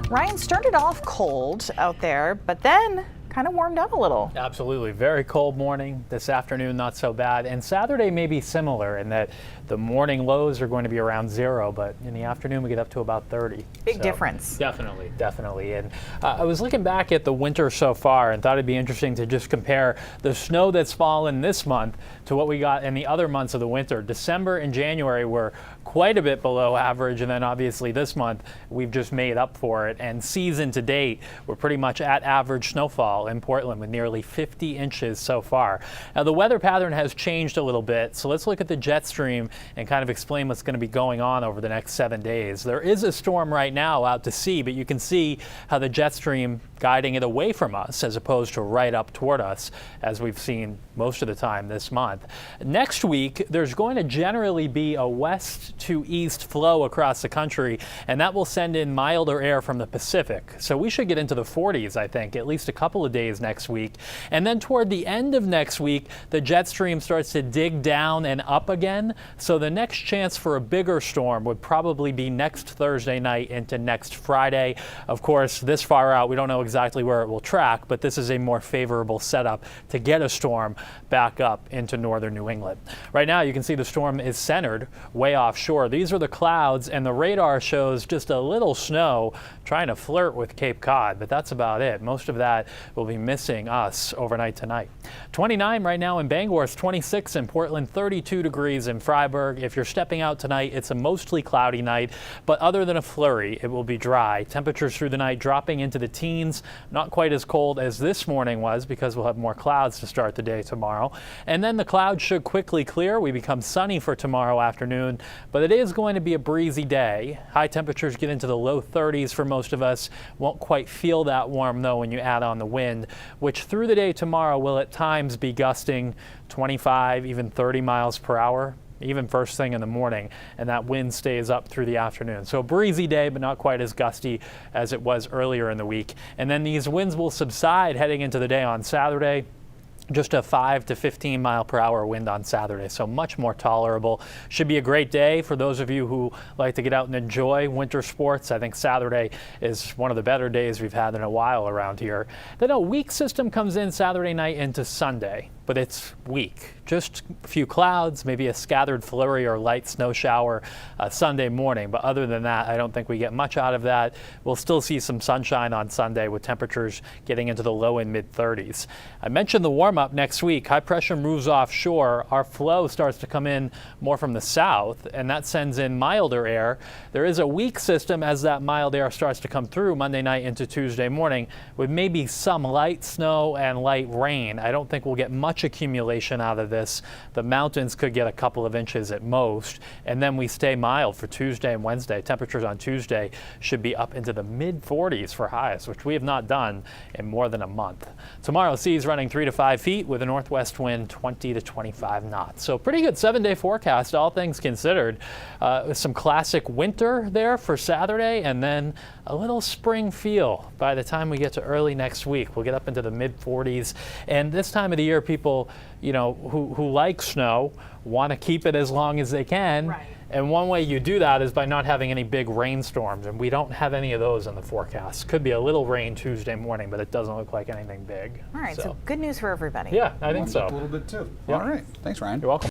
Ryan, started off cold out there, but then kind of warmed up a little. Absolutely. Very cold morning. This afternoon, not so bad. And Saturday may be similar in that the morning lows are going to be around 0, but in the afternoon we get up to about 30. Big difference. Definitely. And I was looking back at the winter so far and thought it'd be interesting to just compare the snow that's fallen this month to what we got in the other months of the winter. December and January were quite a bit below average, and then obviously this month we've just made up for it. And season to date, we're pretty much at average snowfall in Portland with nearly 50 inches so far. Now the weather pattern has changed a little bit, so let's look at the jet stream and kind of explain what's going to be going on over the next 7 days. There is a storm right now out to sea, but you can see how the jet stream guiding it away from us as opposed to right up toward us, as we've seen most of the time this month. Next week, there's going to generally be a west to east flow across the country, and that will send in milder air from the Pacific. So we should get into the 40s, I think, at least a couple of days next week. And then toward the end of next week, the jet stream starts to dig down and up again. So the next chance for a bigger storm would probably be next Thursday night into next Friday. Of course, this far out, we don't know exactly where it will track, but this is a more favorable setup to get a storm back up into northern New England. Right now, you can see the storm is centered way offshore. These are the clouds, and the radar shows just a little snow trying to flirt with Cape Cod, but that's about it. Most of that will be missing us overnight tonight. 29 right now in Bangor, it's 26 in Portland, 32 degrees in Freiburg. If you're stepping out tonight, it's a mostly cloudy night, but other than a flurry, it will be dry. Temperatures through the night dropping into the teens, not quite as cold as this morning was because we'll have more clouds to start the day tomorrow. And then the clouds should quickly clear. We become sunny for tomorrow afternoon, but it is going to be a breezy day. High temperatures get into the low 30s for most of us. Won't quite feel that warm though when you add on the wind, which through the day tomorrow will at times be gusting 25, even 30 miles per hour, even first thing in the morning, and that wind stays up through the afternoon. So a breezy day, but not quite as gusty as it was earlier in the week. And then these winds will subside heading into the day on Saturday. Just a 5 to 15 mile per hour wind on Saturday, so much more tolerable. Should be a great day for those of you who like to get out and enjoy winter sports. I think Saturday is one of the better days we've had in a while around here. Then a weak system comes in Saturday night into Sunday, but it's weak. Just a few clouds, maybe a scattered flurry or light snow shower Sunday morning. But other than that, I don't think we get much out of that. We'll still see some sunshine on Sunday with temperatures getting into the low and mid 30s. I mentioned the warm up next week. High pressure moves offshore. Our flow starts to come in more from the south, and that sends in milder air. There is a weak system as that mild air starts to come through Monday night into Tuesday morning with maybe some light snow and light rain. I don't think we'll get much accumulation out of this. The mountains could get a couple of inches at most, and then we stay mild for Tuesday and Wednesday. Temperatures on Tuesday should be up into the mid 40s for highs, which we have not done in more than a month. Tomorrow, seas running 3 to 5 feet with a northwest wind 20 to 25 knots. So pretty good 7-day forecast, all things considered. Some classic winter there for Saturday, and then a little spring feel by the time we get to early next week. We'll get up into the mid 40s, and this time of the year, people, you know, who like snow want to keep it as long as they can. Right. And one way you do that is by not having any big rainstorms, and we don't have any of those in the forecast. Could be a little rain Tuesday morning, but it doesn't look like anything big. All right, so good news for everybody. Yeah, I think so. A little bit too. Yep. All right, thanks, Ryan. You're welcome.